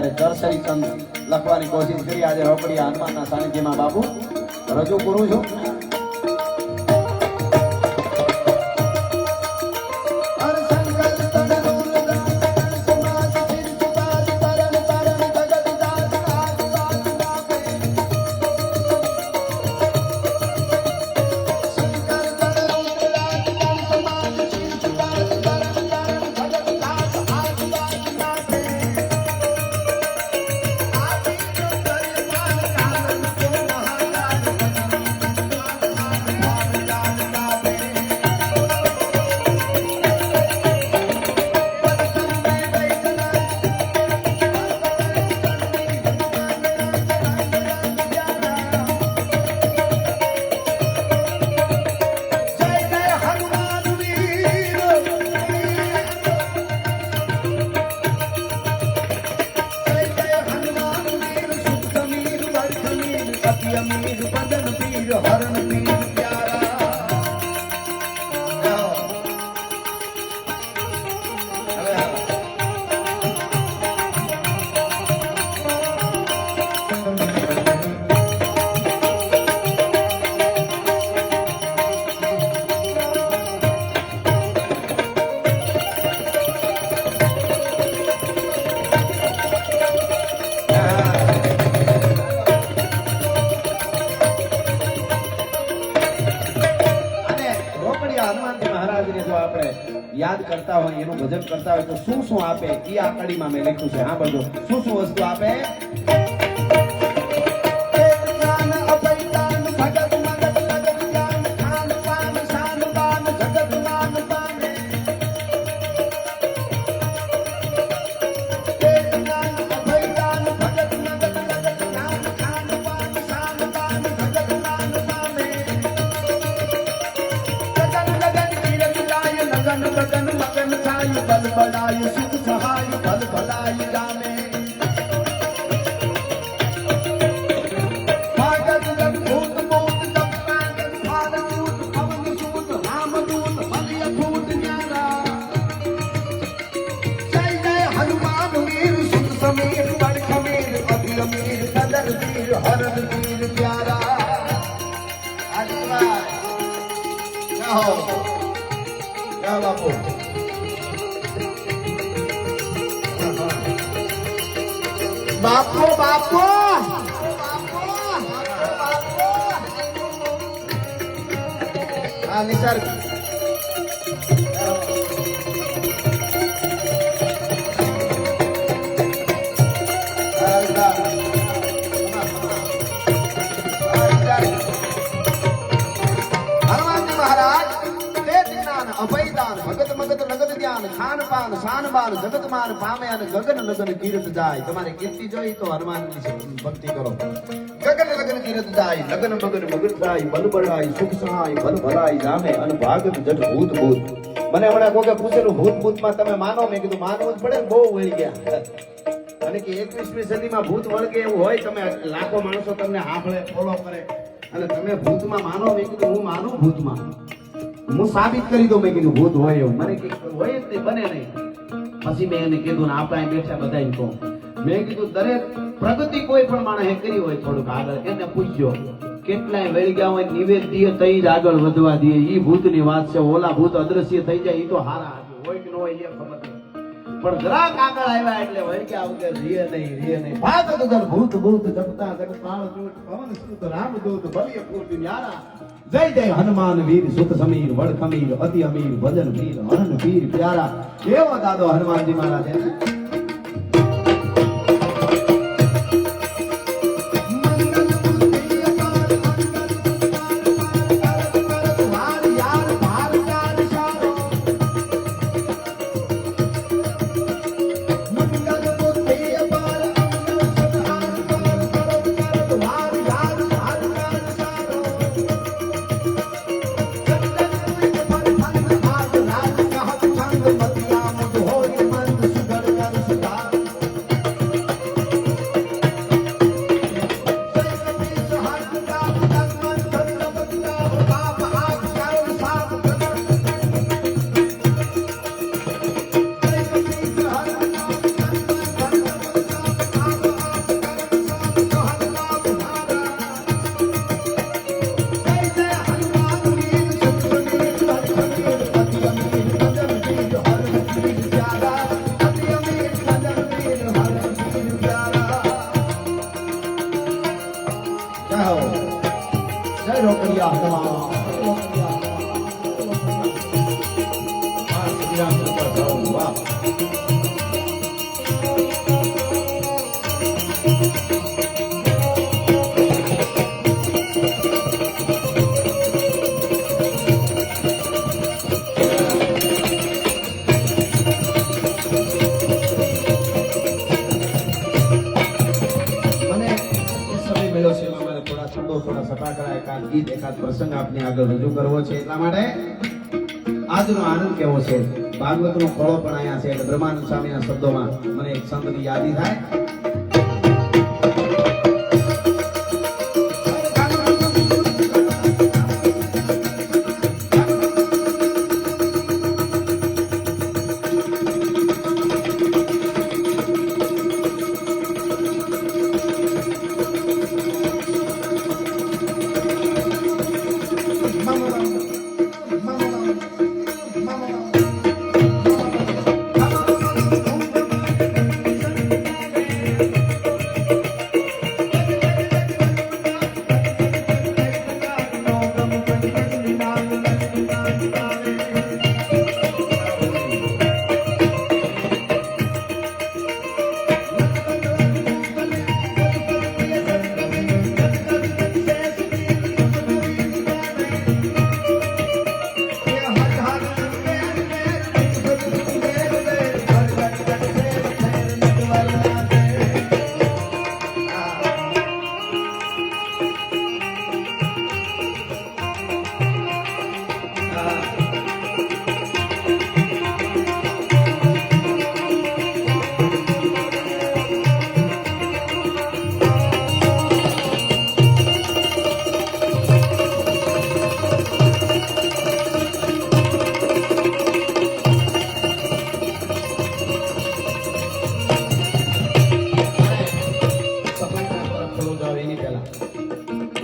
ત્યારે ચરસરી ચંદ લખવાની કોશિશ કરી. આજે રોકડી હનુમાનના સાનિધ્યમાં બાપુ રજૂ કરું છું. યાદ કરતા હોય એનું ભજન કરતા હોય તો શું શું આપે એ આ કડીમાં મેં લખ્યું છે. હા બધું શું શું વસ્તુ આપે. બાપો બાપો આ નિસર્ગ ખાનપાન શાનબાન જગતમાન પામે અને ગગન લગન કીર્ત જાય. તમારે કીર્તિ જોઈ તો હનુમાનની ભક્તિ કરો. ગગન લગન કીર્ત જાય, લગન મગન મગન થાય, બલ બળાય સુખ સહાય, બલ ભલાય જામે અને ભાગત જટ ભૂત ભૂત. મને હમણાં કોકે પૂછેલું ભૂત ભૂતમાં તમે માનો? મેં કીધું માનવું જ પડે ને, બહુ વળી ગયા. અને કે 21મી સદીમાં ભૂત વળગે એવું હોય? તમે લાખો માણસો તમને હાંભળે ફોલો કરે અને તમે ભૂતમાં માનો? મેં કીધું હું માનું ભૂતમાં, હું સાબિત કરી દઉં. મેં કીધું ભૂત હોય એવું. મને હોય જ નહીં, બને નહીં. પછી મેં એને કીધું ને આપણે બેઠા બધા કહો. મેં કીધું દરેક પ્રગતિ કોઈ પણ માણસે કરી હોય થોડુંક આગળ એને પૂછજો. કેટલાય વળી ગયા હોય નિવેદ્ય તઈ જ આગળ વધવા દે. ઈ ભૂતની વાત છે. ઓલા ભૂત અદ્રશ્ય થઈ જાય ઈ તો હારા હોય કે ન હોય એ ખબર નહીં, પણ જરાક આગળ આવ્યા એટલે વળી ગયા વગર રીએ નહીં. ભાગત દર ભૂત ભૂત જપતા જગપાળ ચૂટ પવન સુત રામદૂત બલિય પૂર્તિ ન્યારા. જય જય હનુમાન વીર સુત સમીર વડ ખમીર અતિ અમીર ભજન વીર હન વીર પ્યારા. એવો દાદો હનુમાનજી મહારાજ. રોકડિયા હવા શ્રી રામ કૃપા કરો વાહ થોડા સટાકડા એકાદ ગીત એકાદ પ્રસંગ આપની આગળ રજૂ કરવો છે એટલા માટે આજનો આનંદ કેવો છે ભાગવતનો ફળો પણ અહીંયા છે એટલે બ્રહ્માનંદ સ્વામીના શબ્દોમાં મને એક સંતની યાદી થાય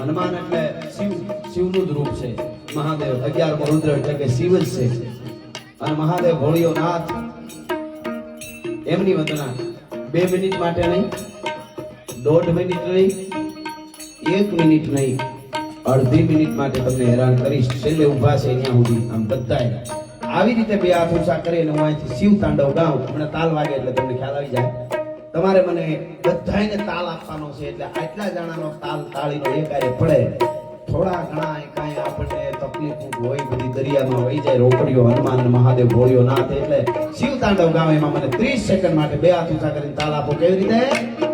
હનુમાન એટલે શિવનું જ રૂપ છે મહાદેવ 11મો રુદ્ર એટલે કે શિવ જ છે અને મહાદેવ ભોળિયો નાથ એમની વંદના 2 મિનિટ માટે નહીં 1.5 મિનિટ નહીં 1 મિનિટ નહીં અડધી મિનિટ માટે તમને હેરાન કરીશ છેલ્લે ઊભા છે અહીંયા સુધી આમ બધાય આવી રીતે બે હાથ ઊંચા કરીને હું અહીંથી શિવ તાંડવ ગાઉં મને તાલ વાગે એટલે તમને ખ્યાલ આવી જાય તમારે મને બધાયને તાલ આપવાનો છે એટલે આટલા જણાનો તાલ તાળીનો એકારે પડે થોડા ઘણા કાંઈ આપણને તકલીફ હોય બધી દરિયામાં વહી જાય રોકડીઓ હનુમાન મહાદેવ ભોળિયો નાથ એટલે શિવ તાંડવ ગામ એમાં મને 30 સેકન્ડ માટે બે હાથ ઊંચા કરીને તાલ આપો કેવી રીતે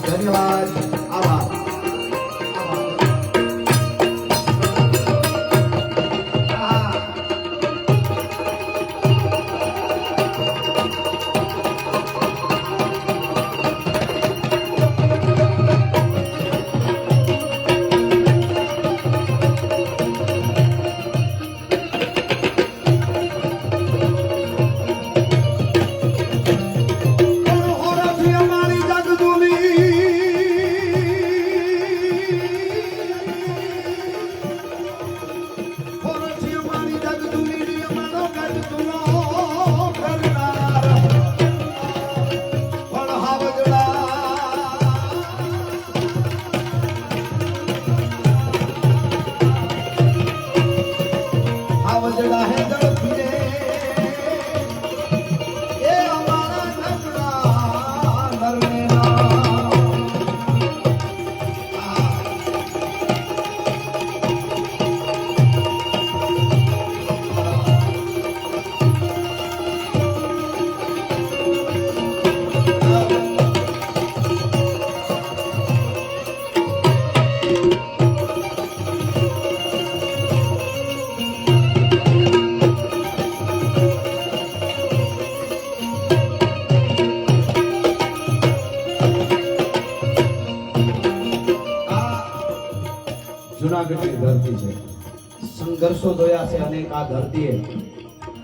ધન્યવાદ આભાર છે. સંઘર્ષો જોયા છે અનેક આ ધરતીએ.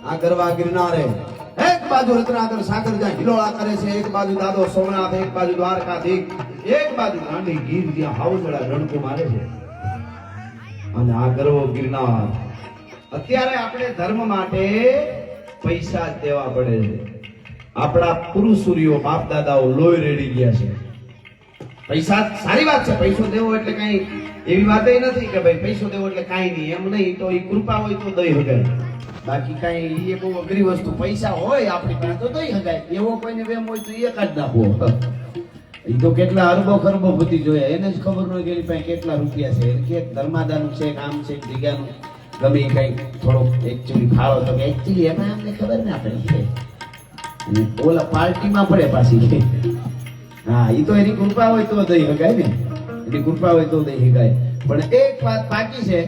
આ ગરવા ગિરનારે એક બાજુ રત્નાકર સાગર જ્યાં હિલોળા કરે છે, એક બાજુ દાદો સોમનાથ, એક બાજુ દ્વારકાધીશ, એક બાજુ દાંડી ગીર જ્યાં હાવજડા રણકો મારે છે. અને આ ગરવો ગિરનાર અત્યારે આપણે ધર્મ માટે પૈસા જ દેવા પડે છે. આપણા પુરુષુરીઓ બાપ દાદાઓ લોહી રેડી ગયા છે. પૈસા સારી વાત છે, પૈસો દેવો એટલે કઈ એવી વાત નથી કે ભાઈ પૈસો દેવો એટલે કાંઈ નહીં, એમ નહીં. તો એ કૃપા હોય તો દઈ હગાય, બાકી કઈ એ બહુ અઘરી વસ્તુ. પૈસા હોય આપણી પાસે તો દઈ હગાય, એવો કોઈને વેમ હોય તો એક જ નાખવો. એ તો કેટલા અરબો ખરબો બધી જોયા, એને જ ખબર ન કે એની પાસે કેટલા રૂપિયા છે, કે ધર્માદાનું છે, કામ છે, જગ્યાનું ગમે કઈ થોડોક એકચ્યુઅલી ફાળો તો કે એકચ્યુઅલી એમાં અમને ખબર ના પડે, ઓલા પાર્ટીમાં પડે પાછી. હા, એ તો એની કૃપા હોય તો દઈ હગાય ને, એની કૃપા હોય તો દઈ હગાય. પણ એક વાત બાકી છે,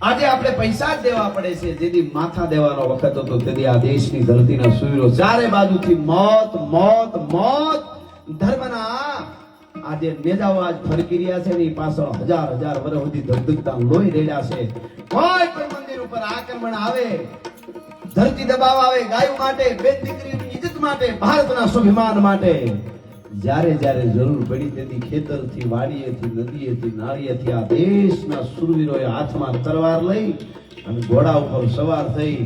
આજે આપણે પૈસા જ દેવા પડે છે. જેથી માથા દેવાનો વખત હતો તેથી આ દેશની ધરતીના સૂર્યો ચારે બાજુથી મોત મોત મોત ધર્મના આજે નેજાઓ આજ ફરકી રહ્યા છે. ની પાછળ હજાર હજાર વર્ષ સુધી ધગધગતા લોહી રેડ્યા છે. કોઈ પણ મંદિર ઉપર આક્રમણ આવે, ધરતી દબાવ આવે, ગાયો માટે, બેન દીકરીની ઇજ્જત માટે, ભારતના સ્વાભિમાન માટે, જ્યારે જ્યારે જરૂર પડી તેથી ખેતરથી, વાડીએથી, નદીએથી, નાળીએથી આ દેશના શૂરવીરોએ હાથમાં તલવાર લઈ અને ઘોડા ઉપર સવાર થઈ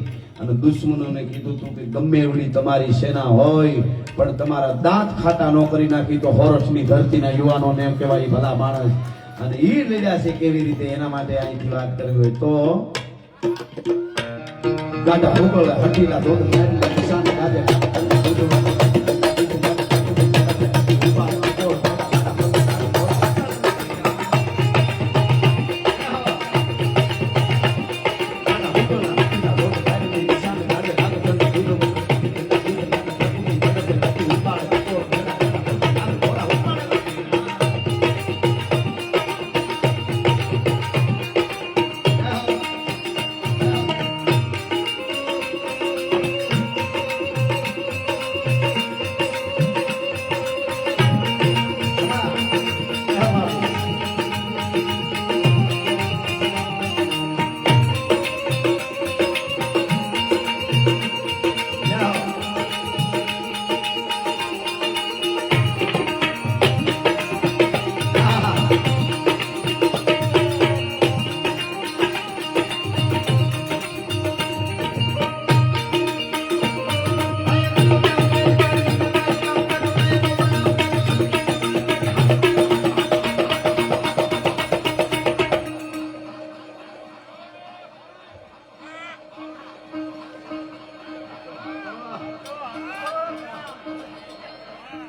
અને દુશ્મનોને કીધું તું કે ગમે એવડી તમારી સેના હોય પણ તમારા દાંત ખાટા ન કરી નાખી તો હોરઠની ધરતીના યુવાનોને એમ કહેવાય ભલા માણસ. અને ઈ લડ્યા છે કેવી રીતે, એના માટે અહીંથી વાત કરવી હોય તો ગાડા ભૂગોળ હઠીલા ધોધ નિશાન આજે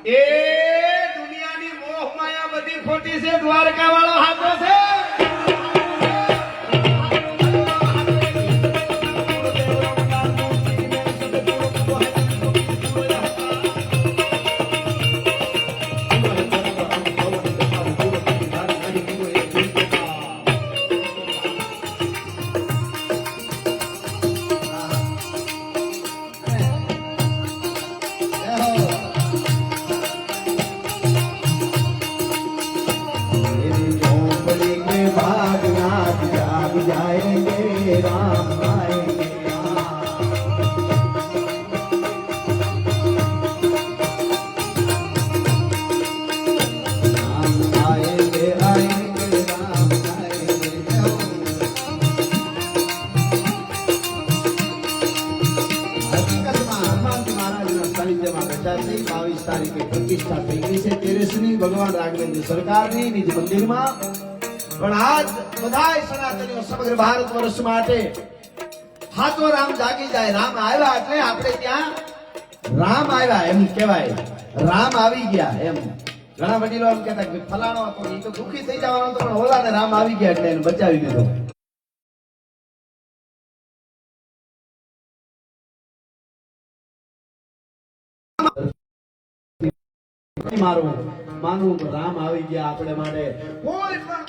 એ દુનિયાની મોહ માયા બધી ખોટી છે, દ્વારકા વાળો હાથો છે. ભગવાન રાઘવેન્દ્ર સરકારની નિજ મંદિરમાં. પણ આજ બધાય સનાતનીઓ સમગ્ર ભારત વર્ષ માટે હાથો રામ જાગી જાય. રામ આવ્યા એટલે આપણે ત્યાં રામ આવ્યા એમ કહેવાય, રામ આવી ગયા એમ. ઘણા વડીલો એમ કહેતા કે ફલાણો હતો એ તો દુઃખી થઈ જવાનો હતો પણ ઓલાને રામ આવી ગયા એટલે એને બચાવી દીધો. માનવું રામ આવી ગયા આપણે માટે. કોઈ પણ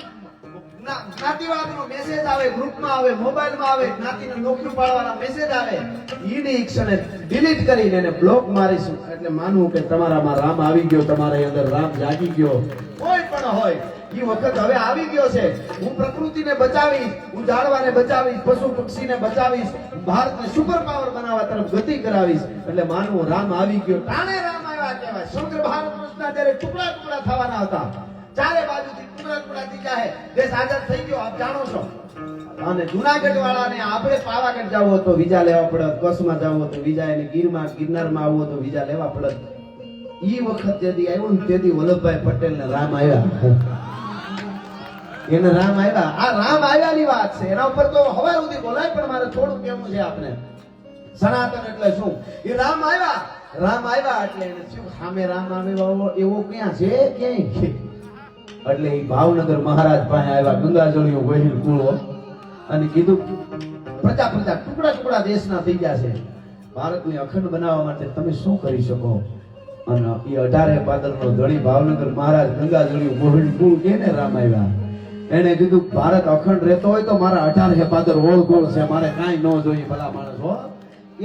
જ્ઞાતિવાદનો મેસેજ આવે, ગ્રુપમાં આવે, મોબાઈલમાં આવે, જ્ઞાતિને નોકરી પાડવાના મેસેજ આવે, ઈની ક્ષણે ડિલીટ કરીને એને બ્લોક મારીશું. એટલે માનવું કે તમારામાં રામ આવી ગયો, તમારા અંદર રામ જાગી ગયો. કોઈ પણ હોય ઈ વખત હવે આવી ગયો છે. હું પ્રકૃતિને બચાવીશ, હું ઝાડવાને બચાવીશ, પશુ પક્ષીને બચાવીશ, ભારતને સુપર પાવર બનાવવા તરફ ગતિ કરાવીશ. એટલે માનવો રામ આવી ગયો. ટાણે રામ આવ્યા કહેવાય. સમગ્ર ભારત વર્ષના જ્યારે ટુકડા ટુકડા થવાના હતા, ચારે બાજુથી ટુકડા ટુકડા થઈ જાય, દેશ આઝાદ થઈ ગયો, આપ જાણો છો. અને જુનાગઢ વાળાને આપણે પાવાગઢ જવું હતો વિઝા લેવા પડે, કચ્છમાં જવું હતો વિઝા, એને ગીરમાં ગિરનારમાં આવવું હતો વિઝા લેવા પડે. ઈ વખત જેથી આવ્યો ને તેથી વલ્લભભાઈ પટેલ ને રામ આવ્યા. એને રામ આવ્યા. આ રામ આવ્યાની વાત છે. એના ઉપર તો હવે સુધી બોલાય, પણ મારે થોડું કહેવું છે આપને. સનાતન એટલે શું? એ રામ આવ્યા. રામ આવ્યા એટલે એને શું સામે રામ આવ્યો એવો ક્યાં છે? ક્યાંય. એટલે એ ભાવનગર મહારાજ પાસે આવ્યા, ગંગાજળીઓ વહેલ કુળો, અને કીધું પ્રજા પ્રજા ટુકડા ટુકડા દેશના થઈ ગયા છે, ભારતને અખંડ બનાવવા માટે તમે શું કરી શકો? અને એ 18 ભાદરનો ધણી ભાવનગર મહારાજ ગંગાજળીઓ વહેલ કુળ કેને રામ આવ્યા. એને કીધું ભારત અખંડ રહેતો હોય તો મારા 18 ભાદર ઓળગોળ છે, મારે કાંઈ ન જોઈએ ભલા માણસ હો.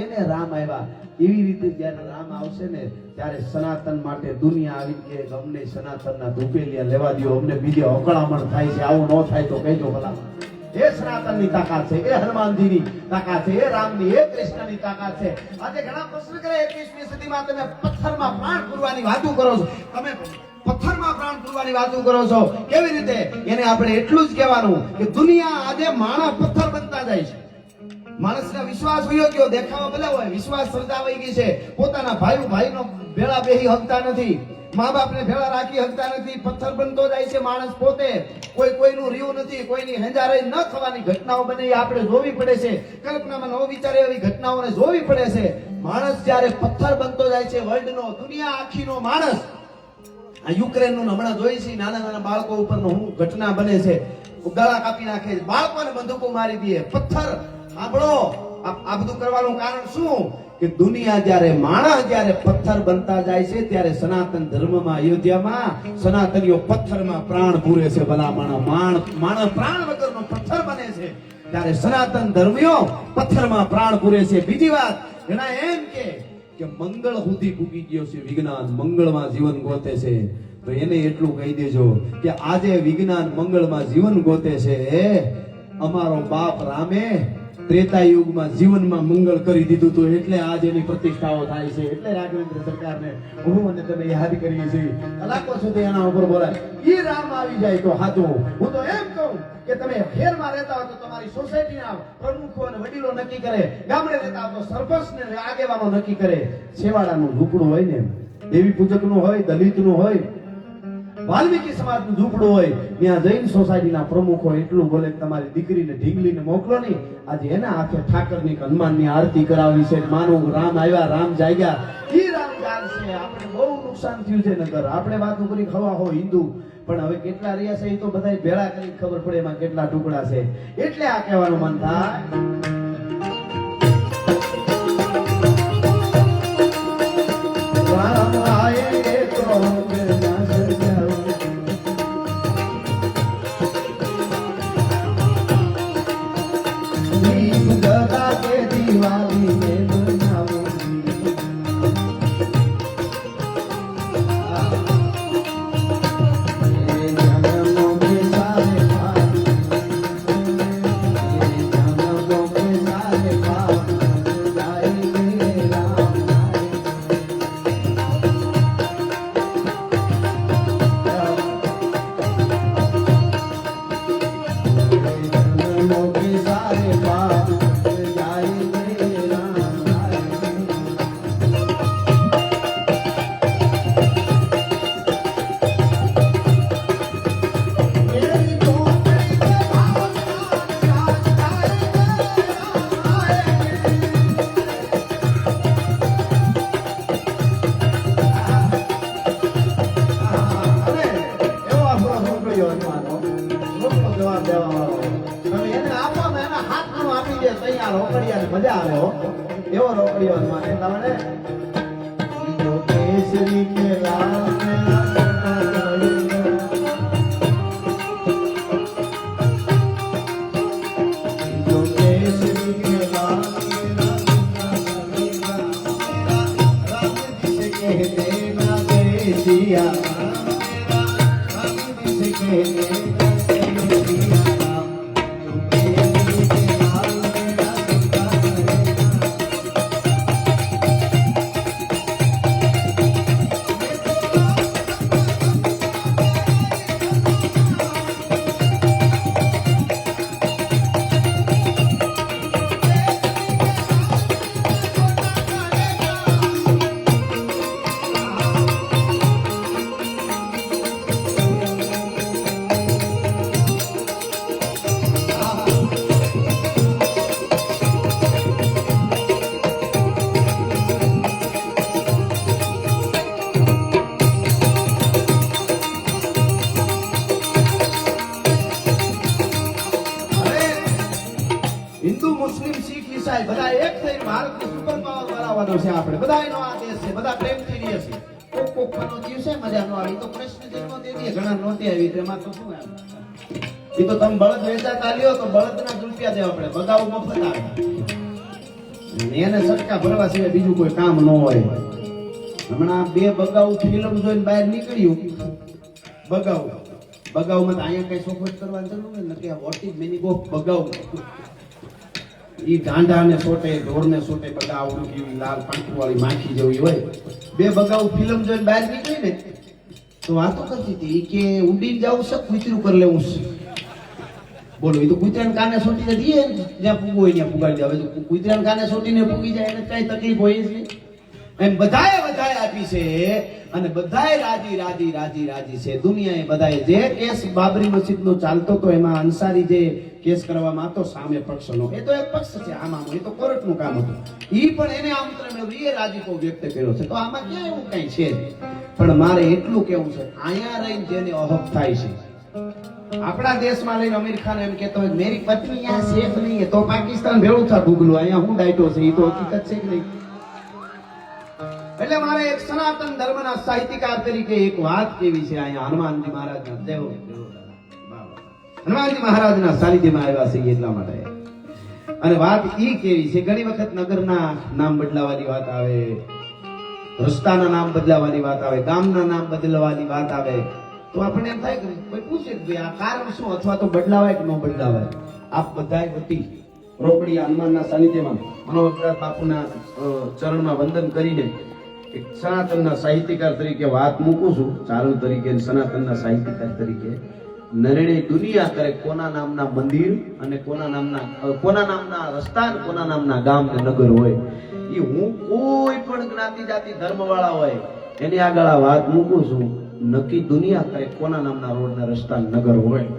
એને રામ આવ્યા. એવી રીતે જ્યારે રામ આવશે ને ત્યારે સનાતન માટે દુનિયા આવી કે અમને સનાતનના ધૂપેલિયા લેવા દો, અમને બીજે અકળામણ થાય છે, આવું ન થાય તો કહેજો ભલા. એ સનાતનની તાકાત છે, એ હનુમાનજીની તાકાત છે, એ રામની, એ કૃષ્ણની તાકાત છે. આજે ઘણા પ્રશ્ન કરે 21મી સદીમાં તમે પથ્થરમાં પ્રાણ પૂરવાની વાતો કરો છો, તમે પથ્થરમાં પ્રાણ પૂરવાની વાતો કરો છો, કેવી રીતે? એને આપણે એટલું જ કહેવાનું કે દુનિયા આજે માણસ પથ્થર બનતા જાય છે. માણસનો વિશ્વાસ વયો ગયો, દેખાવા ભલે હોય, વિશ્વાસ શ્રદ્ધા વહી ગઈ છે. પોતાના ભાઈનો ભેળા બેહી હકતા નથી, મા બાપને ભેળા રાખી હકતા નથી, પથ્થર બનતો જાય છે માણસ પોતે. કોઈનું રહ્યું નથી, કોઈની હેંજારાઈ ન થવાની ઘટનાઓ બને એ આપણે જોવી પડે છે. કલ્પનામાં ન વિચારે એવી ઘટનાઓને જોવી પડે છે. માણસ જ્યારે પથ્થર બનતો જાય છે, વર્લ્ડનો, દુનિયા આખીનો માણસ. આ યુક્રેનનું હમણાં જોઈ છે, નાના નાના બાળકો ઉપરનો હું ઘટના બને છે, ગળા કાપી નાખે, બાળકોને બંદૂકો મારી દે, પથ્થર. સાંભળો, આ બધું કરવાનું કારણ શું? કે દુનિયા જ્યારે માણસ જ્યારે પથ્થર બનતા જાય છે ત્યારે સનાતન ધર્મમાં અયોધ્યામાં સનાતનીઓ પથ્થરમાં પ્રાણ પૂરે છે. ભલા માણસ પ્રાણ વગરનો પથ્થર બને છે, ત્યારે સનાતન ધર્મીઓ પથ્થરમાં પ્રાણ પૂરે છે. બીજી વાત, ઘણા એમ કે મંગળ સુધી પૂગી ગયો છે વિજ્ઞાન, મંગળમાં જીવન ગોતે છે. તો એને એટલું કહી દેજો કે આજે વિજ્ઞાન મંગળમાં જીવન ગોતે છે. અમારો બાપ રામે ત્રેતા યુગમાં જીવનમાં મંગળ કરી દીધું હતું, એટલે આજ એની પ્રતિષ્ઠાઓ થાય છે. એટલે રાઘવેન્દ્ર સરકારને હું અને તમે યાદ કરીએ છીએ. કલાકો સુધી એના ઉપર બોલાય. ઈ રામ આવી જાય તો હાથું. હું તો એમ કહું કે તમે શહેરમાં રહેતા હો તો તમારી સોસાયટીના પ્રમુખો અને વડીલો નક્કી કરે, ગામડે રહેતા હો તો સરપંચ ને આગેવાનો નક્કી કરે. છેવાડાનું ઝૂંપડું હોય ને, દેવી પૂજકનું હોય, દલિતનું હોય, વાલ્મીકી સમાજનું ઝૂંપડું હોય, ત્યાં જઈને સોસાયટીના પ્રમુખો એટલું બોલે કે તમારી દીકરીને ઢીંગલીને મોકલો નહીં. આજે એના હાથે ઠાકરની હનુમાનની આરતી કરાવી છે. માનું રામ આવ્યા, રામ જાગ્યા. ઈ રામ જાગશે. આપણે બહુ નુકસાન થયું છે. નગર આપણે વાતો કરી ખવા હો હિન્દુ, પણ હવે કેટલા રહ્યા છે એ તો બધા ભેળા કરી ખબર પડે એમાં કેટલા ટુકડા છે. એટલે આ કહેવાનું મન થાય. રામ આયે તો મજા આવે હો. એવો રોકડીઓ માને તમને કેસરી કે રામ कहते હિન્દુ મુસ્લિમ શીખ ઈસાઈ બધા એક થઈને ભારતની સુપર પાવર બનાવવાનો છે આપણે બધાયનો આ દેશ છે બધા પ્રેમથી રહે છે કોક કોક નો દિવસે મજા ન આવી તો કૃષ્ણ જન્મ દે દે ઘણા નોતી આવી તેમાં તો શું આવે એ તો તમે બળદ વેચાતા લ્યો તો બળદના જ રૂપિયા દેવા પડે બગાવ મફત આવે એને સટકા ભરવા સિવાય બીજું કોઈ કામ ન હોય હમણાં બે બગાવ ફિલ્મ જોઈને બહાર નીકળ્યું બગાવમાં તો અહીંયા કઈ સોફટ કરવાની જરૂર નથી વોટ ઇઝ મિનિંગ ઓફ બગાવ ઈ ઢાંઢાને સોટે ઢોરને સોટે બગાવ કેવી લાલ પાંખી વાળી માખી જેવી હોય બે બગાવ ફિલ્મ જોઈને બહાર નીકળી ને તો વાતો કરતી હતી કે ઉડીને જાવું છે કૂતરું કરી લેવું છે બોલો એ તો કૂતરાને કાને સોટીને દઈએ જ્યાં પૂગવું હોય ત્યાં પુગાડી દે હવે કૂતરાને કાને સોટીને પૂગી જાય એટલે કઈ તકલીફ હોય જ નહીં એમ બધાએ આપી છે અને બધાએ રાજી છે દુનિયાએ બધાએ જે કેસ બાબરી મસ્જિદ નો ચાલતો તો એમાં અંસારી જે કેસ કરવામાં આવતો સામે પક્ષનો એ તો એક પક્ષ છે આમાં એ તો કોર્ટ નું કામ હતું ઈ પણ એને આમંત્રણ મેળવ્યું એ રાજીપો વ્યક્ત કર્યો છે તો આમાં ક્યાં એવું કઈ છે પણ મારે એટલું કેવું છે અહીંયા રહીને જેને અહબ થાય છે આપણા દેશમાં લઈને અમીર ખાન એમ કહેતો હોય મેરી પત્ની યહાં સેફ નહીં હે તો પાકિસ્તાન ભેળું થા ભૂગલું અહીંયા હું ડાયટો છે એ તો હકીકત છે કે નહીં એટલે મારે એક સનાતન ધર્મના સાહિત્યકાર તરીકે એક વાત કેવી છે અહીંયા હનુમાનજી મહારાજના દેવ હનુમાનજી મહારાજના સાનિધ્યમાં આવ્યા છે એટલા માટે અને વાત ઈ કેવી છે ઘણી વખત નગરના નામ બદલાવાની વાત આવે રસ્તાના નામ બદલાવાની વાત આવે ગામના નામ બદલવાની વાત આવે તો આપણને એમ થાય કે કોઈ પૂછે કે આ કારણ શું અથવા તો બદલાવાય કે ન બદલાવાય આપ બધાય વતી રોકડિયા હનુમાનના સાનિધ્યમાં મનોહરદાસ બાપુના ચરણમાં વંદન કરીને એક સનાતનના સાહિત્યકાર તરીકે વાત મૂકું છું ચારણ તરીકે સનાતનના સાહિત્યકાર તરીકે નરણે દુનિયા કરે કોના નામના મંદિર અને કોના નામના રસ્તા અને કોના નામના ગામ ને નગર હોય એ હું કોઈ પણ જ્ઞાતિ જાતિ ધર્મ વાળા હોય એની આગળ આ વાત મૂકું છું નક્કી દુનિયા કરે કોના નામના રોડ ને રસ્તા નગર હોય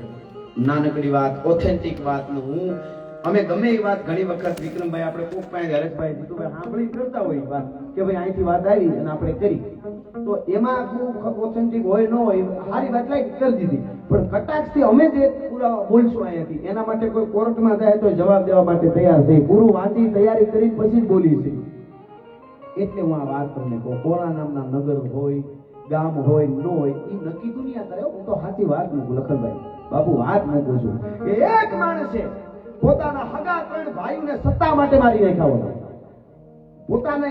નાનકડી વાત ઓથેન્ટિક વાત નું હું અમે ગમે એ વાત ઘણી વખત વિક્રમભાઈ આપણે કોક પાસે હરેશભાઈ જીતુભાઈ સાંભળી કરતા હોય વાત કે ભાઈ અહીંથી વાત આવી અને આપણે કરી તો એમાં ઓથેન્ટિક હોય ન હોય સારી વાત લાઈક કરી દીધી પણ કટાક્ષથી અમે જે પૂરા બોલશું અહીંયાથી એના માટે કોઈ કોર્ટમાં જાય તો જવાબ દેવા માટે તૈયાર થઈ પૂરું વાંચી તૈયારી કરી પછી જ બોલી છે એટલે હું આ વાત તમને કહું કોના નામના નગર હોય ગામ હોય ન હોય એ નક્કી દુનિયા કરે હું તો સાચી વાત મૂકું લખનભાઈ બાપુ વાત મૂકું છું કે એક માણસે પોતાના હગા ત્રણ ભાઈઓને સત્તા માટે મારી નાખ્યા હતા પોતાને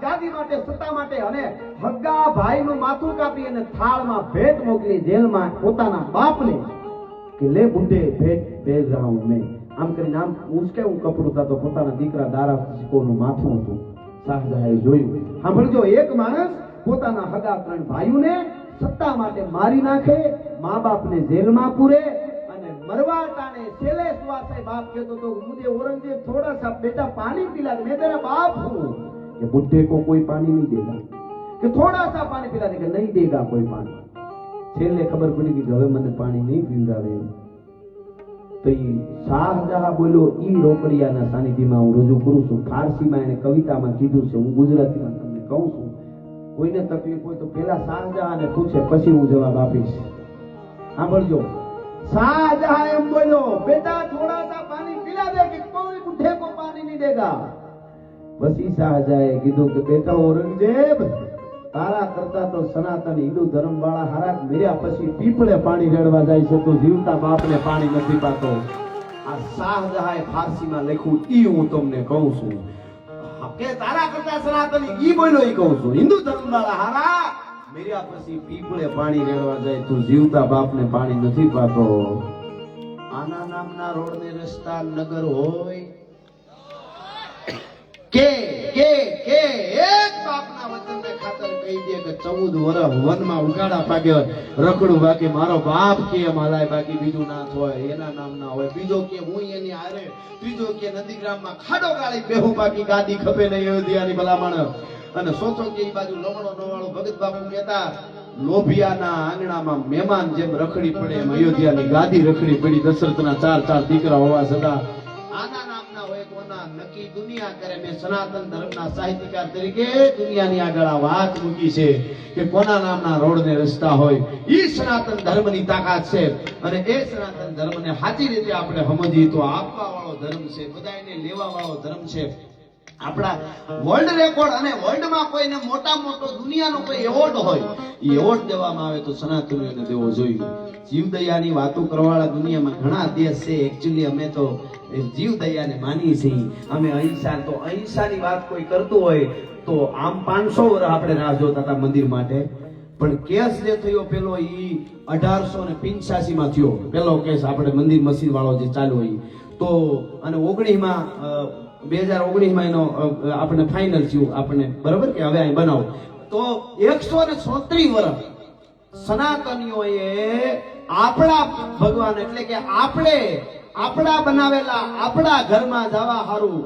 ગાદી માટે સત્તા માટે અને હગા ભાઈનું માથું કાપી અને થાળમાં ભેટ મોકલી જેલમાં પોતાના બાપને કે લે બુઢે ભેટ ભેજ રહા હું મેં આમ કરીને આમ ઉસકે હું કપડું થતો પોતાના દીકરા દારા સિકોનું માથું હતું શાહજહાએ જોયું સાંભળજો એક માણસ પોતાના હગા ત્રણ ભાઈઓને સત્તા માટે મારી નાખે મા બાપને જેલમાં પૂરે मरवा टाने सेले स्वासे बाप कहते तो मुझे औरंगजेब थोड़ा सा बेटा पानी पिला दे मैं तेरा बाप हूँ कि बुढ़े को कोई पानी नहीं देगा कि थोड़ा सा पानी पिला देगा नहीं देगा कोई पानी सेले खबर पड़ी कि હવે મને પાણી નહીં પીવડાવે તો ઈ શાહજહાં બોલ્યો ઈ રોકડિયાના સાનિધ્યમાં હું રજૂ કરું છું ફારસીમાં એને કવિતામાં કીધું છે હું ગુજરાતીમાં તમને કહું છું કોઈને તકલીફ હોય તો પેલા શાહજહાંને પૂછે પછી હું જવાબ આપીશ સાંભળજો शाहजहां एम बोलो बेटा थोड़ा सा पानी पिला दे कि कोई बूढ़े को पानी नहीं देगा वसी शाहजहां कीधु कि बेटा औरंगजेब तारा करता तो सनातन हिंदू धर्म वाला हारा मेरा પછી પીપળે પાણી રેડવા જાય છે તો જીવતા બાપને પાણી નથી પાતો આ શાહજહાંએ ફારસીમાં લખ્યું ઈ હું તમને કહું છું કે તારા કરતા સનાતની ઈ બોલ્યો ઈ કહું છું હિન્દુ ધર્મ વાળા હારા મેરા પછી પીપળે પાણી રેડવા જાય તું જીવતા બાપને પાણી નથી પાતો આના નામના રોડ ને રસ્તા નગર હોય કે એક બાપના વચનને ખાતર કહી દે કે 14 વર્ષ વનમાં ઉગાડા પાકે રખડું બાકી મારો બાપ કે માલાય બાકી બીજું ના હોય એના નામ ના હોય બીજો કે હું એની હારે બીજો કે નંદીગ્રામમાં ખાડો ગાળી બેહું બાકી ગાદી ખપે નહીં અયોધ્યાની ભલામણ અને સોચો કે ઈ બાજુ લમણો નવાળો ભગત બાપુ કહેતા લોભિયાના આંગણામાં મહેમાન જેમ રખડી પડે એમ અયોધ્યાની ગાદી રખડી પડી દશરથના 4 દીકરા હોવા છતાં આના નામના હોય કોના નક્કી દુનિયા કરે મેં સનાતન ધર્મના સાહિત્યકાર તરીકે દુનિયાની આગળ આ વાત મૂકી છે કે કોના નામના રોડ ને રસ્તા હોય ઈ સનાતન ધર્મની તાકાત છે અને એ સનાતન ધર્મને સાચી રીતે આપણે સમજીએ તો આપવા વાળો વાળો ધર્મ છે, બધાને લેવા વાળો ધર્મ છે. આપણા વર્લ્ડ રેકોર્ડ અને વર્લ્ડમાં કોઈને મોટા મોટો દુનિયાનો કોઈ એવોર્ડ હોય, એ એવોર્ડ દેવામાં આવે તો સનાતનીઓને દેવો જોઈએ. જીવદયાની વાતો કરવાવાળા દુનિયામાં ઘણા દેશ છે. એકચ્યુઅલી અમે તો જીવદયાને માનીએ છીએ. અમે અહિંસા, તો અહિંસાની વાત કોઈ કરતું હોય તો આમ 500 વર્ષ આપણે રાહ જોતા હતા મંદિર માટે, પણ કેસ જે થયો પેલો ઈ 1885 માં થયો પેલો કેસ, આપણે મંદિર મસ્જિદ વાળો જે ચાલ્યો ઈ તો, અને 2019 માં એનો આપણે ફાઇનલ થયું આપણે, બરાબર કે હવે અહીં બનાવો તો 136 વર્ષ સનાતનીઓએ આપણા ભગવાન એટલે કે આપણા બનાવેલા આપણા ઘરમાં જવા હારું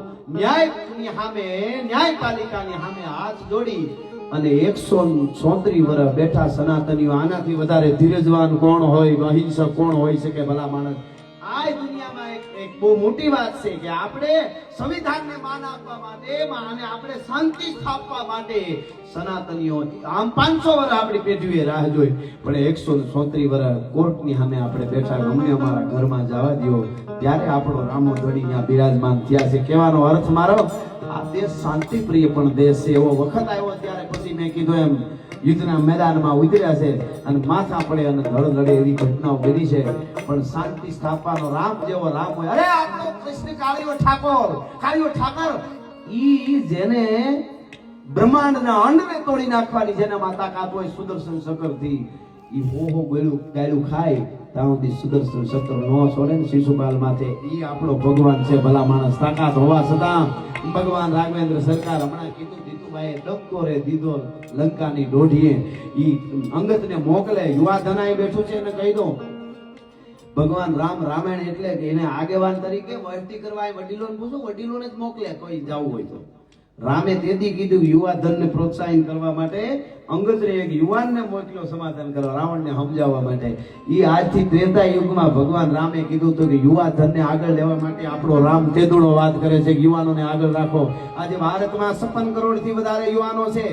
ન્યાયપાલિકાની સામે હાથ જોડી અને 136 વર્ષ બેઠા સનાતનીઓ. આનાથી વધારે ધીરજવાન કોણ હોય, અહિંસક કોણ હોય શકે ભલા માણસ? આ દુનિયામાં એક બહુ મોટી વાત છે કે આપણે સંવિધાનને માન આપવા માટે અને આપણે શાંતિ સ્થાપવા માટે સનાતનીઓ આમ 500 વર્ષ આપણી પેઢીએ રાહ જોઈ, પણ 136 વર્ષ કોર્ટની સામે આપણે બેઠા. અમને અમારા ઘરમાં જવા દો, ત્યારે આપણો રામો ધણી ત્યાં બિરાજમાન થયા છે. કહેવાનો અર્થ મારો, આ દેશ શાંતિ પ્રિય પણ દેશ છે. એવો વખત આવ્યો ત્યારે પછી મેં કીધું એમ યુદ્ધના મેદાનમાં ઉતર્યા છે અને માથા પડે અને ધડ લડે એવી ઘટનાઓ બની છે, પણ શાંતિ સ્થાપવાનો રામ જેવો રામ હોય. અરે આપણો કૃષ્ણ કાળીઓ ઠાકર ઈ જેને બ્રહ્માંડના અંડને તોડી નાખવાની જેનામાં તાકાત હોય સુદર્શન ચક્રથી, ઈ હો ગાયલું ખાય ત્યાં સુધી સુદર્શન ચક્ર નો છોડે ને શિશુપાલ માથે. ઈ આપણો ભગવાન છે ભલા માણસ. તાકાત હોવા છતાં ભગવાન રાઘવેન્દ્ર સરકાર હમણાં કીધું દીતુભાઈએ ડબકો રે દીધો લંકાની દોઢીએ. ઈ અંગતને મોકલે, યુવા ધનાઈ બેઠું છે એને કહી દો ભગવાન રામ રામાયણ એટલે કે એને આગેવાન તરીકે વર્તી કરવા વડીલોને પૂછો, વડીલોને જ મોકલે કોઈ જવું હોય તો. રામે તેથી કીધું યુવા ધનને પ્રોત્સાહન કરવા માટે અંગતને એક યુવાનને મોકલ્યો સમાધાન કરવા, રાવણને સમજાવવા માટે. ઈ આજથી ત્રેતા યુગમાં ભગવાન રામે કીધું હતું કે યુવા ધનને આગળ લેવા માટે આપણો રામ તેદુણો વાત કરે છે કે યુવાનોને આગળ રાખો. આજે ભારતમાં 56 કરોડથી વધારે યુવાનો છે.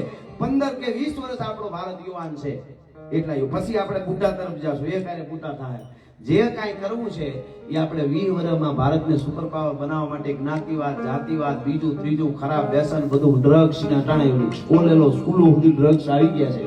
15 કે 20 વર્ષ આપણો ભારત યુવાન છે. એટલા પછી આપણે બુઢા તરફ જાશું, એ ક્યારે બુઢા થાય. જે કાંઈ કરવું છે એ આપણે 20 વર્ષમાં ભારતને સુપર પાવર બનાવવા માટે જ્ઞાતિવાદ, જાતિવાદ, બીજું ત્રીજું ખરાબ વ્યસન, બધું ડ્રગ્સ ના ટાણે સ્કૂલો સુધી ડ્રગ્સ આવી ગયા છે.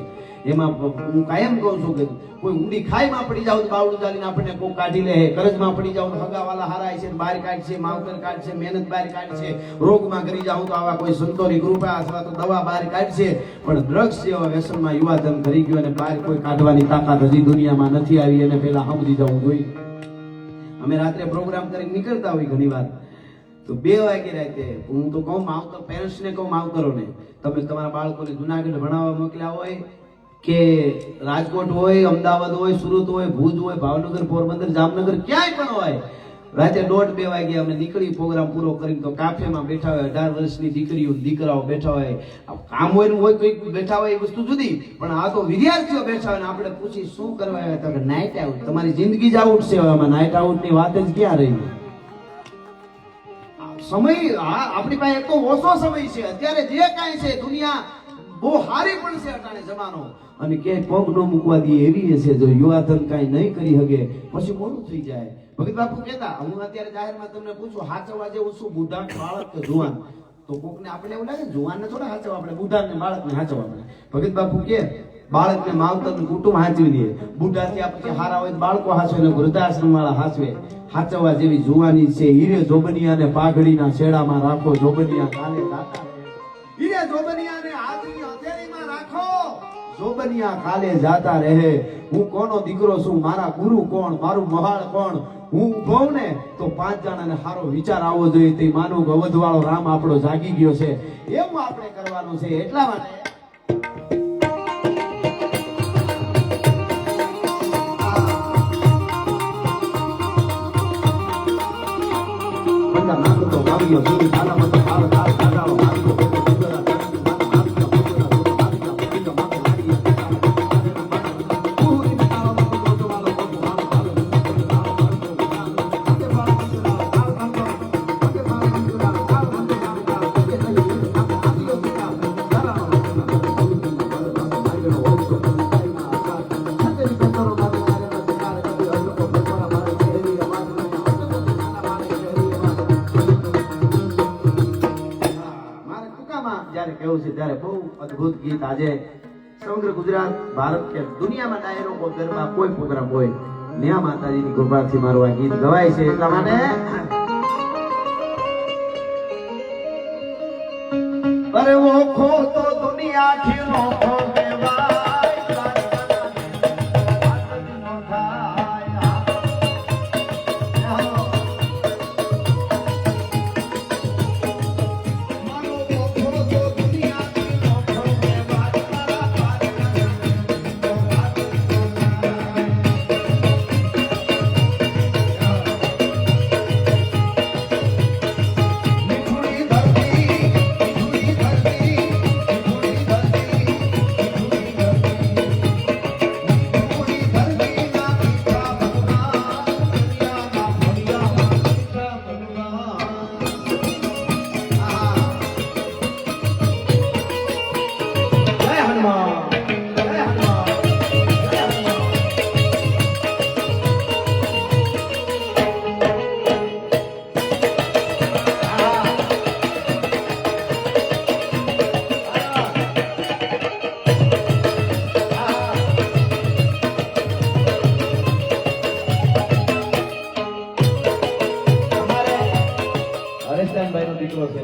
એમાં હું કાયમ કહું છું કે કોઈ ઊંડી ખાઈમાં પડી જાવ તો બાવડું ચાલીને આપણને કોઈ કાઢી લે, કરજમાં પડી જાવ તો હગાવાલા હારાય છે, બહાર કાઢશે, માવતર કાઢશે, મહેનત બહાર કાઢશે, રોગમાં કરી જાવ તો આવા કોઈ સંતોની કૃપા અથવા તો દવા બહાર કાઢશે. પણ ડ્રગ્સ જેવા વ્યસનમાં યુવાધન કરી ગયો અને બહાર કોઈ કાઢવાની તાકાત હજી દુનિયામાં નથી આવી. એને પહેલા સમજી જવું જોઈએ. અમે રાત્રે પ્રોગ્રામ કરીને નીકળતા હોય ઘણી વાર તો 2 વાગે રાતે હું તો કહું માવતર પેરેન્ટ્સને કહું, માવતરોને તમે તમારા બાળકોને જુનાગઢ ભણાવવા મોકલ્યા હોય કે રાજકોટ હોય, અમદાવાદ હોય, સુરત હોય, ભુજ હોય, ભાવનગર, પોરબંદર, જામનગર, ક્યાંય પણ હોય, રાતે 1:30-2 વાગે અમે નીકળી પ્રોગ્રામ પૂરો કરીને તો કાફેમાં બેઠા હોય 18 વર્ષની દીકરીઓ દીકરાઓ બેઠા હોય. કામ હોય કોઈ બેઠા હોય એ વસ્તુ જુદી, પણ આ તો વિદ્યાર્થીઓ બેઠા હોય ને આપણે પૂછી શું કરવા આવ્યા તો કે નાઇટ આઉટ. તમારી જિંદગી જ આઉટ છે, આમાં નાઇટ આઉટની વાત જ ક્યાં રહી? સમય આપણી પાસે એક તો ઓછો સમય છે. અત્યારે જે કાંઈ છે દુનિયા બહુ હારી પણ છે અટાણે જમાનો, અને ક્યાંય પગ ન મૂકવા દે એવી હશે. જો યુવાધન કાંઈ નહીં કરી શકે પછી મોડું થઈ જાય. ભગત બાપુ કહેતા, હું અત્યારે જાહેરમાં તમને પૂછું હાચવવા જેવું શું, બુઢા, બાળક કે જુવાન? તો કોકને આપણે એવું લાગે જુવાનને થોડા હાચવવા, આપણે બુઢાને બાળકને હાચવવા પડે. ભગત બાપુ કે બાળકને માવતરનું કુટુંબ હાચવી દે, બુઢા થયા પછી હારા હોય બાળકો હાચવે ને વૃદ્ધાશ્રમ વાળા હાચવે. હાચવવા જેવી જુવાની છે. હીરે જોબનિયાને પાઘડીના છેડામાં રાખો, જોબનિયા કાલે જાતા રહે. હીરે જોબનિયાને હાથની હથેળીમાં રાખો, જોબનિયા કાલે જાતા રહે. હું કોનો દીકરો છું, મારા ગુરુ કોણ, મારું મહાળ કોણ? હું ઉભો ને તો 5 જણાને સારો વિચાર આવવો જોઈએ. તે માનું કે અવધવાળો રામ આપણો જાગી ગયો છે, એવું આપણે કરવાનું છે. એટલા માટે કેવું છે ત્યારે બહુ અદ્ભુત ગીત આજે સમગ્ર ગુજરાત ભારત કે દુનિયામાં ડાયરો કોઈ ગરબા કોઈ પ્રોગ્રામ હોય ન્યા માતાજીની કૃપાથી મારું આ ગીત ગવાય છે એટલા માટે અરે ઓખો તો દુનિયા થી નોખો દીકરો છે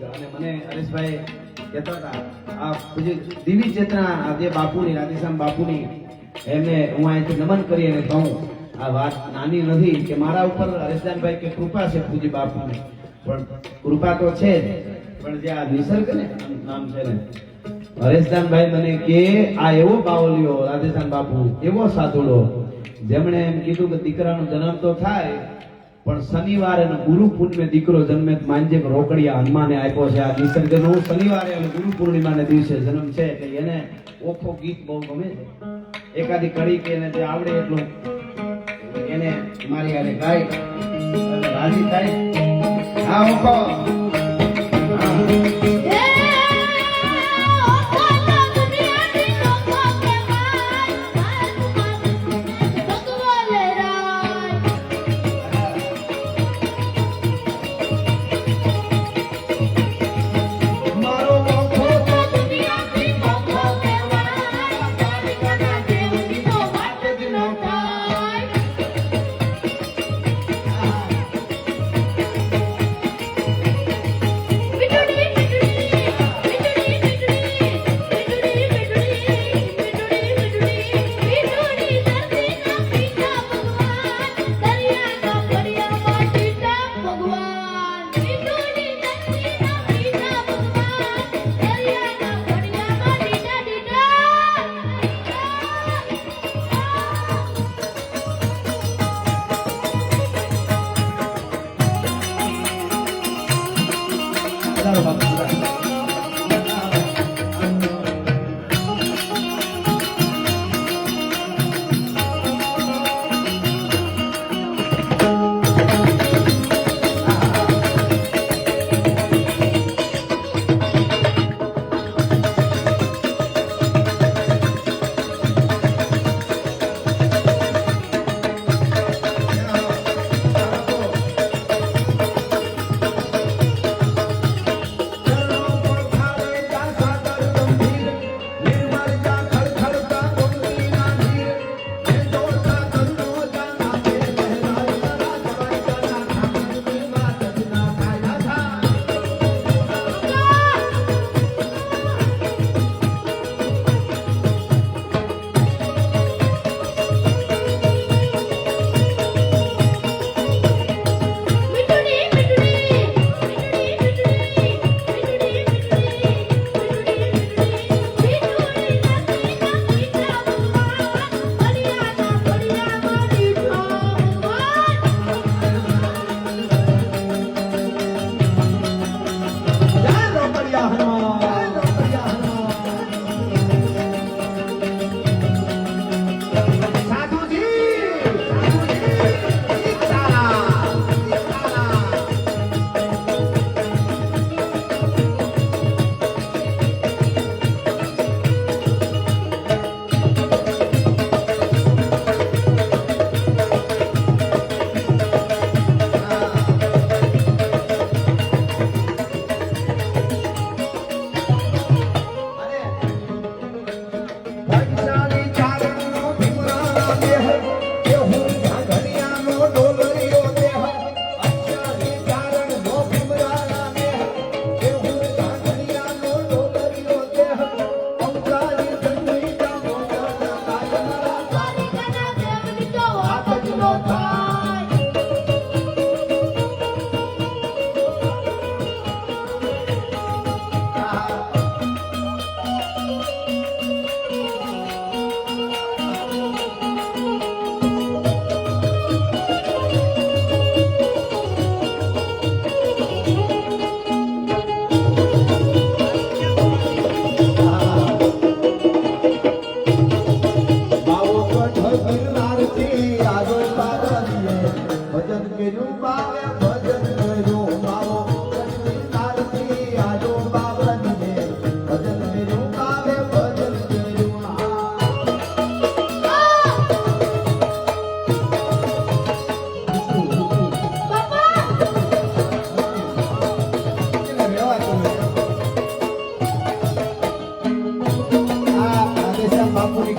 અને મને હરેશભાઈ કહેતા હતા આ પૂજ્ય દિવ્ય ચેતના આજે બાપુની રાધેશ્યામ બાપુની એમને હું અહીંથી નમન કરી અને કહું આ વાત નાની નથી કે મારા ઉપર હરેશદાનભાઈ કે કૃપા છે પૂજ્ય બાપુની પણ કૃપા તો છે જ પણ જે આ નિસર્ગ ને નામ છે ને હરેશદાનભાઈ મને કે આ એવો બાવલિયો રાધેશ્યામ બાપુ એવો સાધુડો જેમણે એમ કીધું કે દીકરાનો જન્મ તો થાય પણ શનિવારે અને ગુરુ પૂર્ણિમે દીકરો જન્મે માંજે રોકડિયા હનુમાને આપ્યો છે આ નિસર્ગનો શનિવારે અને ગુરુ પૂર્ણિમાના દિવસે જન્મ છે એટલે એને ઓખો ગીત બહુ ગમે છે એકાદી કડી કે એને જે આવડે એટલું એને મારી આને ગાય રાજી થાય હા ઓખો